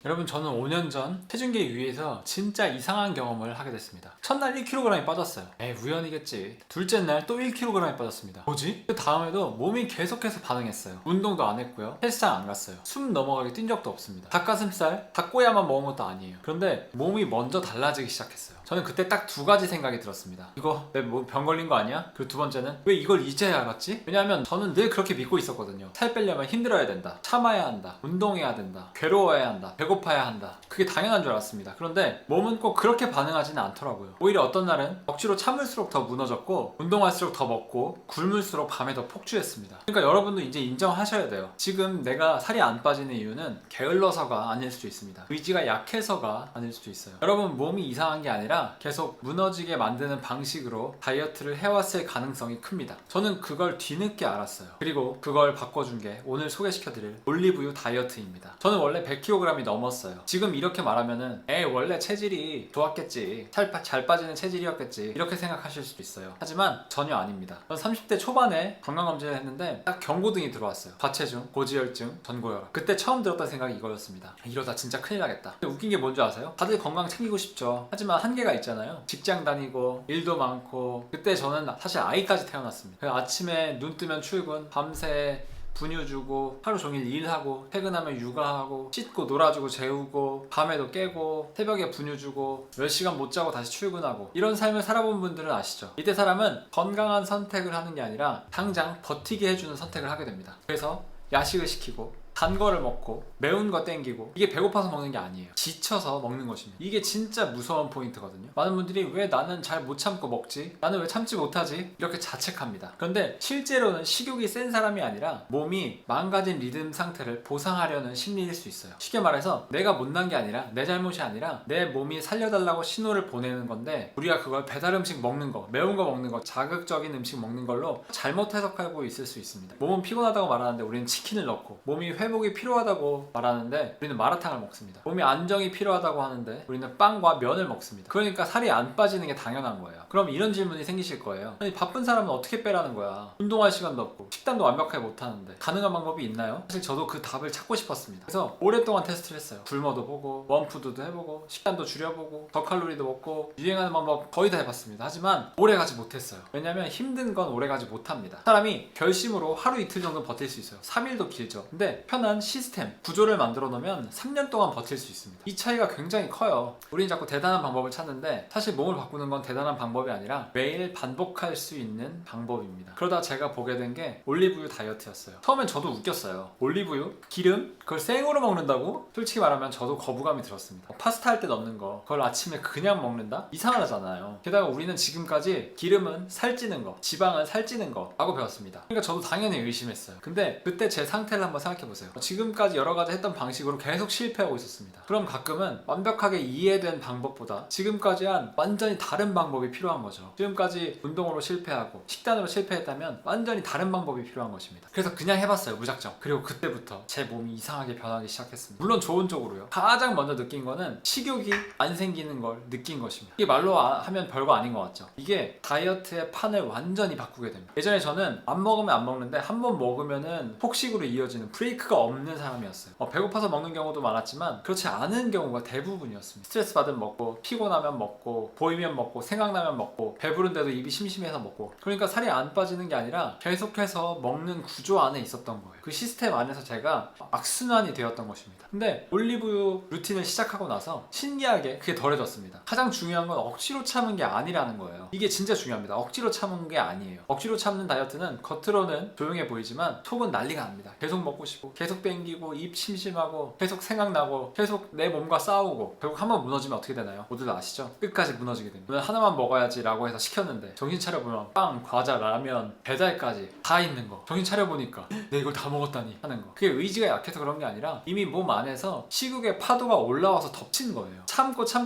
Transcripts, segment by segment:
여러분, 저는 5년 전 체중계 위에서 진짜 이상한 경험을 하게 됐습니다. 첫날 1kg이 빠졌어요. 우연이겠지. 둘째 날 또 1kg이 빠졌습니다. 뭐지? 그 다음에도 몸이 계속해서 반응했어요. 운동도 안 했고요. 헬스장 안 갔어요. 숨 넘어가게 뛴 적도 없습니다. 닭가슴살, 닭꼬야만 먹은 것도 아니에요. 그런데 몸이 먼저 달라지기 시작했어요. 저는 그때 딱 두 가지 생각이 들었습니다. 이거 내 뭐 병 걸린 거 아니야? 그리고 두 번째는 왜 이걸 이제야 알았지? 왜냐하면 저는 늘 그렇게 믿고 있었거든요. 살 빼려면 힘들어야 된다, 참아야 한다, 운동해야 된다, 괴로워야 한다, 배고파야 한다. 그게 당연한 줄 알았습니다. 그런데 몸은 꼭 그렇게 반응하지는 않더라고요. 오히려 어떤 날은 억지로 참을수록 더 무너졌고, 운동할수록 더 먹고, 굶을수록 밤에 더 폭주했습니다. 그러니까 여러분도 이제 인정하셔야 돼요. 지금 내가 살이 안 빠지는 이유는 게을러서가 아닐 수도 있습니다. 의지가 약해서가 아닐 수도 있어요. 여러분, 몸이 이상한 게 아니라 계속 무너지게 만드는 방식으로 다이어트를 해왔을 가능성이 큽니다. 저는 그걸 뒤늦게 알았어요. 그리고 그걸 바꿔준 게 오늘 소개시켜드릴 올리브유 다이어트입니다. 저는 원래 100kg이 넘었어요. 지금 이렇게 말하면은 원래 체질이 좋았겠지, 잘 빠지는 체질이었겠지, 이렇게 생각하실 수도 있어요. 하지만 전혀 아닙니다. 전 30대 초반에 건강검진을 했는데 딱 경고등이 들어왔어요. 과체중, 고지혈증, 전고혈압. 그때 처음 들었던 생각이 이거였습니다. 이러다 진짜 큰일 나겠다. 근데 웃긴 게 뭔지 아세요? 다들 건강 챙기고 싶죠. 하지만 한계가 있잖아요. 직장 다니고 일도 많고. 그때 저는 사실 아이까지 태어났습니다. 아침에 눈 뜨면 출근, 밤새 분유 주고, 하루 종일 일하고, 퇴근하면 육아하고, 씻고 놀아주고 재우고, 밤에도 깨고, 새벽에 분유 주고, 몇 시간 못 자고 다시 출근하고, 이런 삶을 살아본 분들은 아시죠? 이때 사람은 건강한 선택을 하는 게 아니라 당장 버티게 해주는 선택을 하게 됩니다. 그래서 야식을 시키고, 단 거를 먹고, 매운 거 땡기고, 이게 배고파서 먹는 게 아니에요. 지쳐서 먹는 것입니다. 이게 진짜 무서운 포인트거든요. 많은 분들이 왜 나는 잘 못 참고 먹지? 나는 왜 참지 못하지? 이렇게 자책합니다. 그런데 실제로는 식욕이 센 사람이 아니라 몸이 망가진 리듬 상태를 보상하려는 심리일 수 있어요. 쉽게 말해서 내가 못난 게 아니라, 내 잘못이 아니라 내 몸이 살려달라고 신호를 보내는 건데, 우리가 그걸 배달 음식 먹는 거, 매운 거 먹는 거, 자극적인 음식 먹는 걸로 잘못 해석하고 있을 수 있습니다. 몸은 피곤하다고 말하는데 우리는 치킨을 넣고, 몸이 회복이 필요하다고 말하는데 우리는 마라탕을 먹습니다. 몸이 안정이 필요하다고 하는데 우리는 빵과 면을 먹습니다. 그러니까 살이 안 빠지는 게 당연한 거예요. 그럼 이런 질문이 생기실 거예요. 아니, 바쁜 사람은 어떻게 빼라는 거야? 운동할 시간도 없고 식단도 완벽하게 못하는데 가능한 방법이 있나요? 사실 저도 그 답을 찾고 싶었습니다. 그래서 오랫동안 테스트를 했어요. 굶어도 보고, 원푸드도 해보고, 식단도 줄여보고, 저칼로리도 먹고, 유행하는 방법 거의 다 해봤습니다. 하지만 오래가지 못했어요. 왜냐면 힘든 건 오래가지 못합니다. 사람이 결심으로 하루 이틀 정도 버틸 수 있어요. 3일도 길죠. 근데 편한 시스템, 구조를 만들어 놓으면 3년 동안 버틸 수 있습니다. 이 차이가 굉장히 커요. 우리는 자꾸 대단한 방법을 찾는데, 사실 몸을 바꾸는 건 대단한 방법이 아니라 매일 반복할 수 있는 방법입니다. 그러다 제가 보게 된 게 올리브유 다이어트였어요. 처음엔 저도 웃겼어요. 올리브유? 기름? 그걸 생으로 먹는다고? 솔직히 말하면 저도 거부감이 들었습니다. 파스타 할 때 넣는 거, 그걸 아침에 그냥 먹는다? 이상하잖아요. 게다가 우리는 지금까지 기름은 살찌는 거, 지방은 살찌는 거 라고 배웠습니다. 그러니까 저도 당연히 의심했어요. 근데 그때 제 상태를 한번 생각해보세요. 지금까지 여러 가지 했던 방식으로 계속 실패하고 있었습니다. 그럼 가끔은 완벽하게 이해된 방법보다 지금까지 한 완전히 다른 방법이 필요한 거죠. 지금까지 운동으로 실패하고 식단으로 실패했다면 완전히 다른 방법이 필요한 것입니다. 그래서 그냥 해봤어요, 무작정. 그리고 그때부터 제 몸이 이상하게 변하기 시작했습니다. 물론 좋은 쪽으로요. 가장 먼저 느낀 거는 식욕이 안 생기는 걸 느낀 것입니다. 이게 말로 하면 별거 아닌 것 같죠. 이게 다이어트의 판을 완전히 바꾸게 됩니다. 예전에 저는 안 먹으면 안 먹는데 한 번 먹으면은 폭식으로 이어지는 브레이크가 없는 사람이었어요. 배고파서 먹는 경우도 많았지만 그렇지 않은 경우가 대부분이었습니다. 스트레스 받으면 먹고, 피곤하면 먹고, 보이면 먹고, 생각나면 먹고, 배부른데도 입이 심심해서 먹고. 그러니까 살이 안 빠지는 게 아니라 계속해서 먹는 구조 안에 있었던 거예요. 그 시스템 안에서 제가 악순환이 되었던 것입니다. 근데 올리브유 루틴을 시작하고 나서 신기하게 그게 덜해졌습니다. 가장 중요한 건 억지로 참은 게 아니라는 거예요. 이게 진짜 중요합니다. 억지로 참은 게 아니에요. 억지로 참는 다이어트는 겉으로는 조용해 보이지만 속은 난리가 납니다. 계속 먹고 싶고, 계속 땡기고, 입 심심하고, 계속 생각나고, 계속 내 몸과 싸우고, 결국 한번 무너지면 어떻게 되나요? 모두 아시죠? 끝까지 무너지게 됩니다. 오늘 하나만 먹어야지 라고 해서 시켰는데 정신 차려보면 빵, 과자, 라면, 배달까지 다 있는 거. 정신 차려보니까 내가 이걸 다 먹었다니 하는 거. 그게 의지가 약해서 그런 게 아니라 이미 몸 안에서 식욕의 파도가 올라와서 덮친 거예요.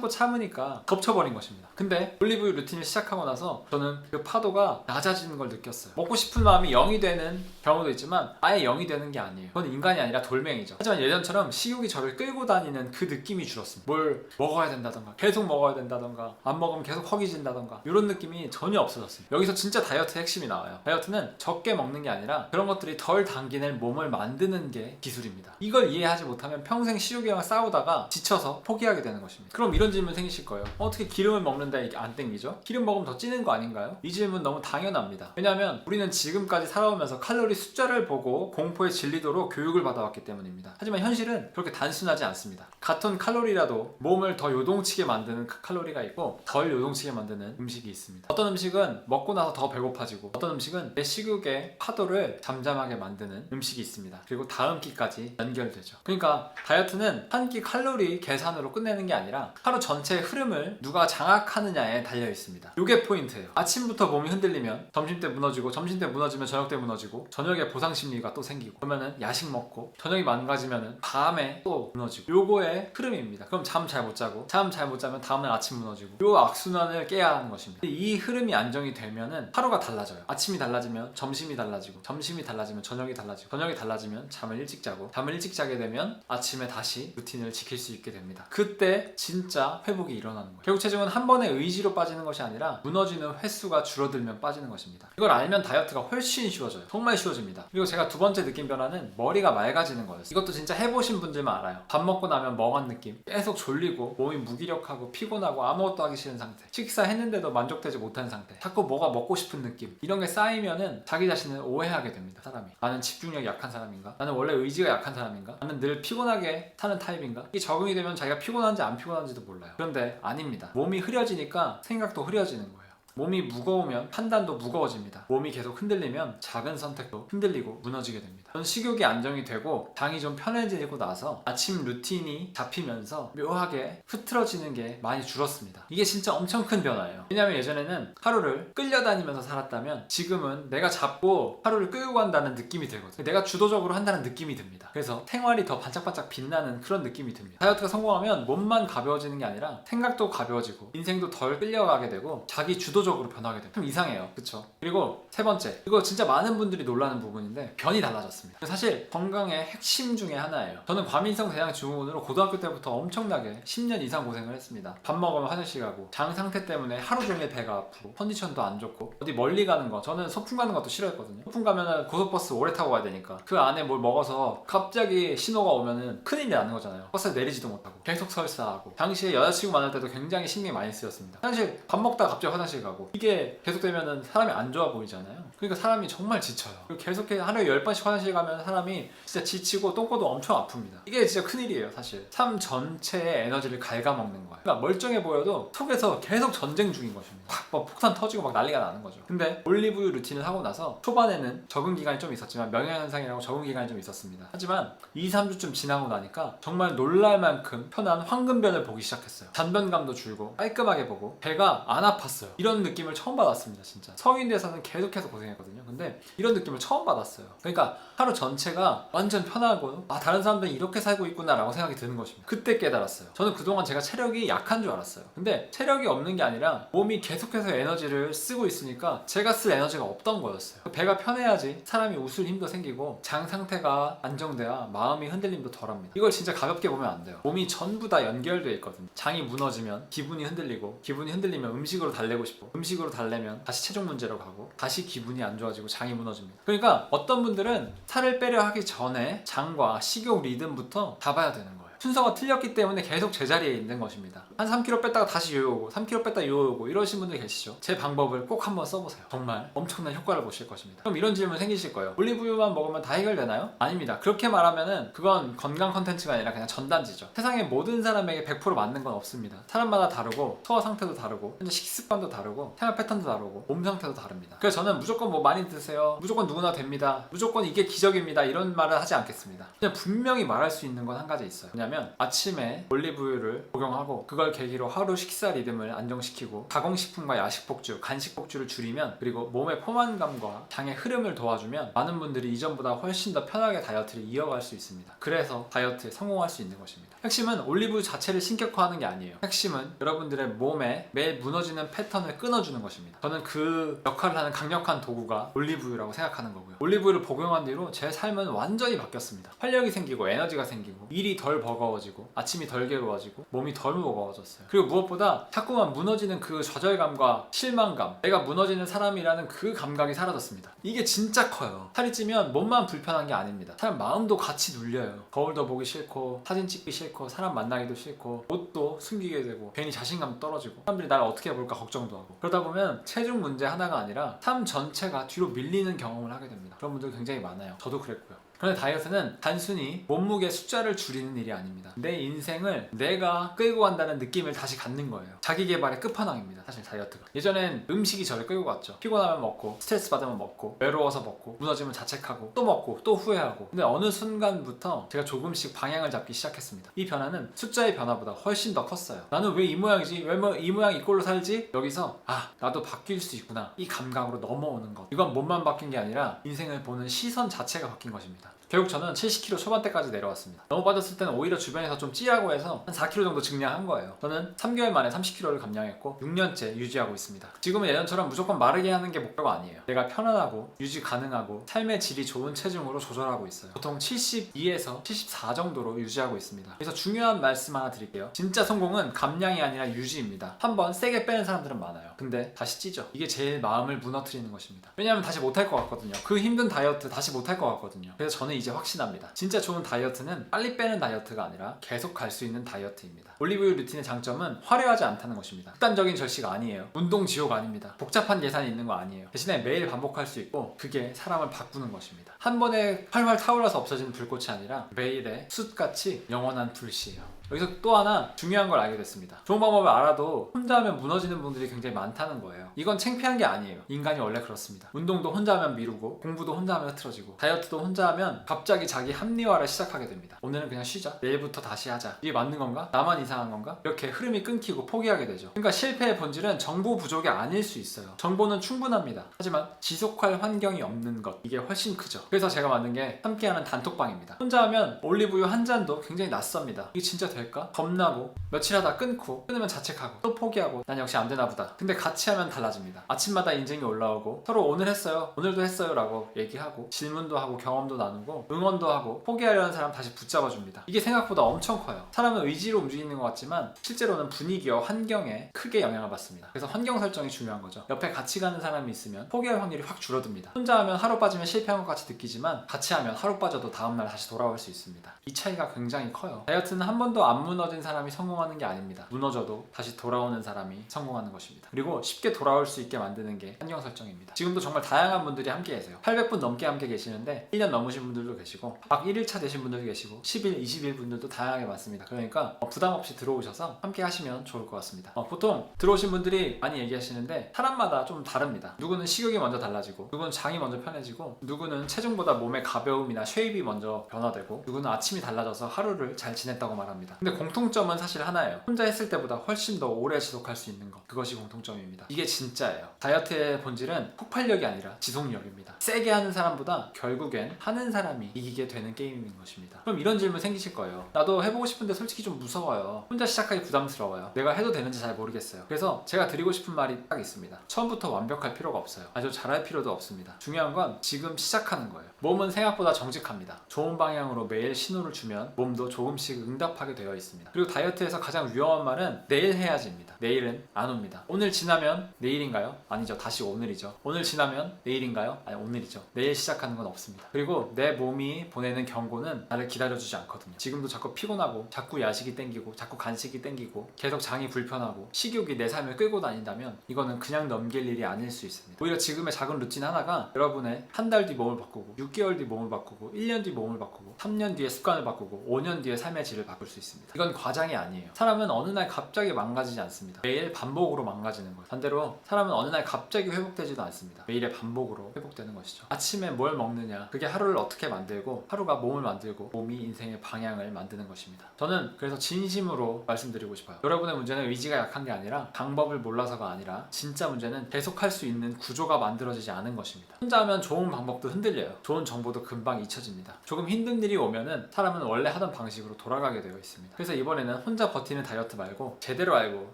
참으니까 덮쳐버린 것입니다. 근데 올리브유 루틴을 시작하고 나서 저는 그 파도가 낮아지는 걸 느꼈어요. 먹고 싶은 마음이 0이 되는 경우도 있지만 아예 0이 되는 게 아니에요. 그건 인간이 아니라 돌멩이죠. 하지만 하지만 예전처럼 식욕이 저를 끌고 다니는 그 느낌이 줄었습니다. 뭘 먹어야 된다던가 계속 먹어야 된다던가 안 먹으면 계속 허기진다던가 이런 느낌이 전혀 없어졌습니다. 여기서 진짜 다이어트의 핵심이 나와요. 다이어트는 적게 먹는 게 아니라 그런 것들이 덜 당기는 몸을 만드는 게 기술입니다. 이걸 이해하지 못하면 평생 식욕이랑 싸우다가 지쳐서 포기하게 되는 것입니다. 그럼 이런 질문 생기실 거예요. 어떻게 기름을 먹는데 이게 안 땡기죠? 기름 먹으면 더 찌는 거 아닌가요? 이 질문 너무 당연합니다. 왜냐하면 우리는 지금까지 살아오면서 칼로리 숫자를 보고 공포에 질리도록 교육을 받아왔기 때문입니다. 하지만 현실은 그렇게 단순하지 않습니다. 같은 칼로리라도 몸을 더 요동치게 만드는 칼로리가 있고 덜 요동치게 만드는 음식이 있습니다. 어떤 음식은 먹고 나서 더 배고파지고 어떤 음식은 내 식욕의 파도를 잠잠하게 만드는 음식이 있습니다. 그리고 다음 끼까지 연결되죠. 그러니까 다이어트는 한 끼 칼로리 계산으로 끝내는 게 아니라 하루 전체의 흐름을 누가 장악하느냐에 달려 있습니다. 이게 포인트예요. 아침부터 몸이 흔들리면 점심때 무너지고 점심때 무너지면 저녁때 무너지고 저녁에 보상 심리가 또 생기고 그러면은 야식 먹고 저녁이 망가지면은 밤에 또 무너지고 요거의 흐름입니다. 그럼 잠 잘 못 자고 잠 잘 못 자면 다음날 아침 무너지고 요 악순환을 깨야 하는 것입니다. 이 흐름이 안정이 되면은 하루가 달라져요. 아침이 달라지면 점심이 달라지고 점심이 달라지면 저녁이 달라지고 저녁이 달라지면 잠을 일찍 자고 잠을 일찍 자게 되면 아침에 다시 루틴을 지킬 수 있게 됩니다. 그때 진짜 회복이 일어나는 거예요. 결국 체중은 한 번의 의지로 빠지는 것이 아니라 무너지는 횟수가 줄어들면 빠지는 것입니다. 이걸 알면 다이어트가 훨씬 쉬워져요. 정말 쉬워집니다. 그리고 제가 두 번째 느낀 변화는 머리가 맑아지는 거였어요. 이것도 진짜 해보신 분들만 알아요. 밥 먹고 나면 멍한 느낌, 계속 졸리고 몸이 무기력하고 피곤하고 아무것도 하기 싫은 상태, 식사했는데도 만족되지 못한 상태, 자꾸 뭐가 먹고 싶은 느낌, 이런 게 쌓이면은 자기 자신을 오해하게 됩니다. 사람이 나는 집중력이 약한 사람인가? 나는 원래 의지가 약한 사람인가? 나는 늘 피곤하게 사는 타입인가? 이 적응이 되면 자기가 피곤한지 안 피곤한지도 몰라요. 그런데 아닙니다. 몸이 흐려지니까 생각도 흐려지는 거예요. 몸이 무거우면 판단도 무거워집니다. 몸이 계속 흔들리면 작은 선택도 흔들리고 무너지게 됩니다. 전 식욕이 안정이 되고 장이 좀 편해지고 나서 아침 루틴이 잡히면서 묘하게 흐트러지는 게 많이 줄었습니다. 이게 진짜 엄청 큰 변화예요. 왜냐면 예전에는 하루를 끌려다니면서 살았다면 지금은 내가 잡고 하루를 끌고 간다는 느낌이 들거든요. 내가 주도적으로 한다는 느낌이 듭니다. 그래서 생활이 더 반짝반짝 빛나는 그런 느낌이 듭니다. 다이어트가 성공하면 몸만 가벼워지는 게 아니라 생각도 가벼워지고 인생도 덜 끌려가게 되고 자기 주도적으로 변하게 됩니다. 좀 이상해요. 그쵸? 그리고 세 번째, 이거 진짜 많은 분들이 놀라는 부분인데 변이 달라졌습니다. 사실 건강의 핵심 중에 하나예요. 저는 과민성 대장 증후군으로 고등학교 때부터 엄청나게 10년 이상 고생을 했습니다. 밥 먹으면 화장실 가고 장 상태 때문에 하루 종일 배가 아프고 컨디션도 안 좋고 어디 멀리 가는 거, 저는 소풍 가는 것도 싫어했거든요. 소풍 가면은 고속버스 오래 타고 가야 되니까 그 안에 뭘 먹어서 갑자기 신호가 오면은 큰일이 나는 거잖아요. 버스에 내리지도 못하고 계속 설사하고 당시에 여자친구 만날 때도 굉장히 신경이 많이 쓰였습니다. 사실 밥 먹다가 갑자기 화장실 가고 이게 계속되면은 사람이 안 좋아 보이잖아요. 그러니까 사람이 정말 지쳐요. 그리고 계속해서 하루에 10번씩 화장실 가면 사람이 진짜 지치고 똥꼬도 엄청 아픕니다. 이게 진짜 큰일이에요. 사실 삶 전체의 에너지를 갉아먹는 거예요. 그러니까 멀쩡해 보여도 속에서 계속 전쟁 중인 것입니다. 막 폭탄 터지고 막 난리가 나는 거죠. 근데 올리브유 루틴을 하고 나서 초반에는 적응 기간이 좀 있었지만 명예현상이라고 적응 기간이 좀 있었습니다. 하지만 2, 3주쯤 지나고 나니까 정말 놀랄 만큼 편한 황금변을 보기 시작했어요. 잔변감도 줄고 깔끔하게 보고 배가 안 아팠어요. 이런 느낌을 처음 받았습니다. 진짜 성인 돼서는 계속해서 고생했거든요. 근데 이런 느낌을 처음 받았어요. 그러니까 하루 전체가 완전 편하고 다른 사람들은 이렇게 살고 있구나 라고 생각이 드는 것입니다. 그때 깨달았어요. 저는 그동안 제가 체력이 약한 줄 알았어요. 근데 체력이 없는 게 아니라 몸이 계속해서 에너지를 쓰고 있으니까 제가 쓸 에너지가 없던 거였어요. 배가 편해야지 사람이 웃을 힘도 생기고 장 상태가 안정돼야 마음이 흔들림도 덜합니다. 이걸 진짜 가볍게 보면 안 돼요. 몸이 전부 다 연결되어 있거든요. 장이 무너지면 기분이 흔들리고 기분이 흔들리면 음식으로 달래고 싶고 음식으로 달래면 다시 체중 문제로 가고 다시 기분이 안 좋아지고 장이 무너집니다. 그러니까 어떤 분들은 살을 빼려 하기 전에 장과 식욕 리듬부터 잡아야 되는 거예요. 순서가 틀렸기 때문에 계속 제자리에 있는 것입니다. 한 3kg 뺐다가 다시 요요 오고 3kg 뺐다가 요요 오고 이러신 분들 계시죠? 제 방법을 꼭 한번 써보세요. 정말 엄청난 효과를 보실 것입니다. 그럼 이런 질문 생기실 거예요. 올리브유만 먹으면 다 해결되나요? 아닙니다. 그렇게 말하면은 그건 건강 컨텐츠가 아니라 그냥 전단지죠. 세상에 모든 사람에게 100% 맞는 건 없습니다. 사람마다 다르고 소화 상태도 다르고 현재 식습관도 다르고 생활 패턴도 다르고 몸 상태도 다릅니다. 그래서 저는 무조건 뭐 많이 드세요, 무조건 누구나 됩니다, 무조건 이게 기적입니다 이런 말을 하지 않겠습니다. 그냥 분명히 말할 수 있는 건 한 가지 있어요. 왜냐면 뭐냐면 아침에 올리브유를 복용하고 그걸 계기로 하루 식사 리듬을 안정시키고 가공식품과 야식 폭주, 간식 폭주를 줄이면 그리고 몸의 포만감과 장의 흐름을 도와주면 많은 분들이 이전보다 훨씬 더 편하게 다이어트를 이어갈 수 있습니다. 그래서 다이어트에 성공할 수 있는 것입니다. 핵심은 올리브유 자체를 신격화하는 게 아니에요. 핵심은 여러분들의 몸에 매일 무너지는 패턴을 끊어주는 것입니다. 저는 그 역할을 하는 강력한 도구가 올리브유라고 생각하는 거고요. 올리브유를 복용한 뒤로 제 삶은 완전히 바뀌었습니다. 활력이 생기고 에너지가 생기고 일이 덜 버거워지고 아침이 덜 괴로워지고 몸이 덜 무거워졌어요. 그리고 무엇보다 자꾸만 무너지는 그 좌절감과 실망감, 내가 무너지는 사람이라는 그 감각이 사라졌습니다. 이게 진짜 커요. 살이 찌면 몸만 불편한 게 아닙니다. 사람 마음도 같이 눌려요. 거울도 보기 싫고 사진 찍기 싫고 사람 만나기도 싫고 옷도 숨기게 되고 괜히 자신감 떨어지고 사람들이 나를 어떻게 볼까 걱정도 하고 그러다 보면 체중 문제 하나가 아니라 삶 전체가 뒤로 밀리는 경험을 하게 됩니다. 그런 분들 굉장히 많아요. 저도 그랬고요. 그런데 다이어트는 단순히 몸무게 숫자를 줄이는 일이 아닙니다. 내 인생을 내가 끌고 간다는 느낌을 다시 갖는 거예요. 자기 개발의 끝판왕입니다. 사실 다이어트가. 예전엔 음식이 저를 끌고 갔죠. 피곤하면 먹고 스트레스 받으면 먹고 외로워서 먹고 무너지면 자책하고 또 먹고 또 후회하고. 근데 어느 순간부터 제가 조금씩 방향을 잡기 시작했습니다. 이 변화는 숫자의 변화보다 훨씬 더 컸어요. 나는 왜 이 모양이지? 왜 이 모양 이 꼴로 살지? 여기서 나도 바뀔 수 있구나. 이 감각으로 넘어오는 것. 이건 몸만 바뀐 게 아니라 인생을 보는 시선 자체가 바뀐 것입니다. 결국 저는 70kg 초반대까지 내려왔습니다. 너무 빠졌을 때는 오히려 주변에서 좀 찌라고 해서 한 4kg 정도 증량한 거예요. 저는 3개월 만에 30kg를 감량했고 6년째 유지하고 있습니다. 지금은 예전처럼 무조건 마르게 하는 게 목표가 아니에요. 내가 편안하고 유지 가능하고 삶의 질이 좋은 체중으로 조절하고 있어요. 보통 72에서 74 정도로 유지하고 있습니다. 그래서 중요한 말씀 하나 드릴게요. 진짜 성공은 감량이 아니라 유지입니다. 한번 세게 빼는 사람들은 많아요. 근데 다시 찌죠. 이게 제일 마음을 무너뜨리는 것입니다. 왜냐하면 다시 못할 것 같거든요. 그 힘든 다이어트 다시 못할 것 같거든요. 그래서 저는 이제 확신합니다. 진짜 좋은 다이어트는 빨리 빼는 다이어트가 아니라 계속 갈 수 있는 다이어트입니다. 올리브유 루틴의 장점은 화려하지 않다는 것입니다. 극단적인 절식 아니에요. 운동 지옥 아닙니다. 복잡한 예산이 있는 거 아니에요. 대신에 매일 반복할 수 있고 그게 사람을 바꾸는 것입니다. 한 번에 활활 타올라서 없어지는 불꽃이 아니라 매일의 숯같이 영원한 불씨예요. 여기서 또 하나 중요한 걸 알게 됐습니다. 좋은 방법을 알아도 혼자 하면 무너지는 분들이 굉장히 많다는 거예요. 이건 창피한 게 아니에요. 인간이 원래 그렇습니다. 운동도 혼자 하면 미루고 공부도 혼자 하면 흐트러지고 다이어트도 혼자 하면 갑자기 자기 합리화를 시작하게 됩니다. 오늘은 그냥 쉬자. 내일부터 다시 하자. 이게 맞는 건가? 나만 이상한 건가? 이렇게 흐름이 끊기고 포기하게 되죠. 그러니까 실패의 본질은 정보 부족이 아닐 수 있어요. 정보는 충분합니다. 하지만 지속할 환경이 없는 것, 이게 훨씬 크죠. 그래서 제가 만든 게 함께하는 단톡방입니다. 혼자 하면 올리브유 한 잔도 굉장히 낯섭니다. 이게 진짜 될까? 겁나고 며칠 하다 끊으면 자책하고 또 포기하고 난 역시 안 되나 보다. 근데 같이 하면 달라집니다. 아침마다 인증이 올라오고 서로 오늘 했어요, 오늘도 했어요 라고 얘기하고 질문도 하고 경험도 나누고 응원도 하고 포기하려는 사람 다시 붙잡아줍니다. 이게 생각보다 엄청 커요. 사람은 의지로 움직이는 것 같지만 실제로는 분위기와 환경에 크게 영향을 받습니다. 그래서 환경 설정이 중요한 거죠. 옆에 같이 가는 사람이 있으면 포기할 확률이 확 줄어듭니다. 혼자 하면 하루 빠지면 실패한 것 같이 느끼지만 같이 하면 하루 빠져도 다음날 다시 돌아올 수 있습니다. 이 차이가 굉장히 커요. 다이어트는 한 번도 안 무너진 사람이 성공하는 게 아닙니다. 무너져도 다시 돌아오는 사람이 성공하는 것입니다. 그리고 쉽게 돌아올 수 있게 만드는 게 환경 설정입니다. 지금도 정말 다양한 분들이 함께 계세요. 800분 넘게 함께 계시는데 1년 넘으신 분들도 계시고 막 1일차 되신 분들도 계시고 10일, 20일 분들도 다양하게 많습니다. 그러니까 부담 없이 들어오셔서 함께 하시면 좋을 것 같습니다. 보통 들어오신 분들이 많이 얘기하시는데 사람마다 좀 다릅니다. 누구는 식욕이 먼저 달라지고 누구는 장이 먼저 편해지고 누구는 체중보다 몸의 가벼움이나 쉐입이 먼저 변화되고 누구는 아침이 달라져서 하루를 잘 지냈다고 말합니다. 근데 공통점은 사실 하나예요. 혼자 했을 때보다 훨씬 더 오래 지속할 수 있는 것, 그것이 공통점입니다. 이게 진짜예요. 다이어트의 본질은 폭발력이 아니라 지속력입니다. 세게 하는 사람보다 결국엔 하는 사람이 이기게 되는 게임인 것입니다. 그럼 이런 질문 생기실 거예요. 나도 해보고 싶은데 솔직히 좀 무서워요. 혼자 시작하기 부담스러워요. 내가 해도 되는지 잘 모르겠어요. 그래서 제가 드리고 싶은 말이 딱 있습니다. 처음부터 완벽할 필요가 없어요. 아주 잘할 필요도 없습니다. 중요한 건 지금 시작하는 거예요. 몸은 생각보다 정직합니다. 좋은 방향으로 매일 신호를 주면 몸도 조금씩 응답하게 되어 있습니다. 그리고 다이어트에서 가장 위험한 말은 내일 해야지입니다. 내일은 안 옵니다. 오늘 지나면 내일인가요? 아니죠. 다시 오늘이죠. 오늘 지나면 내일인가요? 아니, 오늘이죠. 내일 시작하는 건 없습니다. 그리고 내 몸이 보내는 경고는 나를 기다려주지 않거든요. 지금도 자꾸 피곤하고 자꾸 야식이 땡기고 자꾸 간식이 땡기고 계속 장이 불편하고 식욕이 내 삶을 끌고 다닌다면 이거는 그냥 넘길 일이 아닐 수 있습니다. 오히려 지금의 작은 루틴 하나가 여러분의 한 달 뒤 몸을 바꾸고 6개월 뒤 몸을 바꾸고 1년 뒤 몸을 바꾸고 3년 뒤에 습관을 바꾸고 5년 뒤에 삶의 질을 바꿀 수 있습니다. 있습니다. 이건 과장이 아니에요. 사람은 어느 날 갑자기 망가지지 않습니다. 매일 반복으로 망가지는 거예요. 반대로 사람은 어느 날 갑자기 회복되지도 않습니다. 매일의 반복으로 회복되는 것이죠. 아침에 뭘 먹느냐, 그게 하루를 어떻게 만들고 하루가 몸을 만들고 몸이 인생의 방향을 만드는 것입니다. 저는 그래서 진심으로 말씀드리고 싶어요. 여러분의 문제는 의지가 약한 게 아니라 방법을 몰라서가 아니라 진짜 문제는 계속할 수 있는 구조가 만들어지지 않은 것입니다. 혼자 하면 좋은 방법도 흔들려요. 좋은 정보도 금방 잊혀집니다. 조금 힘든 일이 오면은 사람은 원래 하던 방식으로 돌아가게 되어 있습니다. 그래서 이번에는 혼자 버티는 다이어트 말고 제대로 알고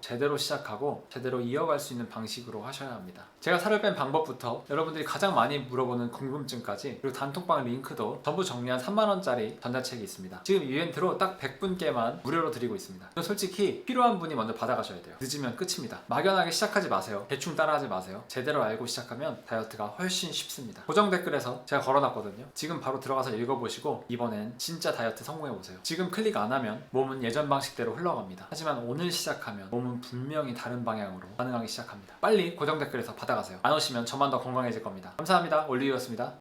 제대로 시작하고 제대로 이어갈 수 있는 방식으로 하셔야 합니다. 제가 살을 뺀 방법부터 여러분들이 가장 많이 물어보는 궁금증까지, 그리고 단톡방 링크도 전부 정리한 3만원짜리 전자책이 있습니다. 지금 이벤트로 딱 100분께만 무료로 드리고 있습니다. 솔직히 필요한 분이 먼저 받아가셔야 돼요. 늦으면 끝입니다. 막연하게 시작하지 마세요. 대충 따라하지 마세요. 제대로 알고 시작하면 다이어트가 훨씬 쉽습니다. 고정 댓글에서 제가 걸어놨거든요. 지금 바로 들어가서 읽어보시고 이번엔 진짜 다이어트 성공해보세요. 지금 클릭 안 하면 몸은 예전 방식대로 흘러갑니다. 하지만 오늘 시작하면 몸은 분명히 다른 방향으로 반응하기 시작합니다. 빨리 고정 댓글에서 받아가세요. 안 오시면 저만 더 건강해질 겁니다. 감사합니다. 올리브였습니다.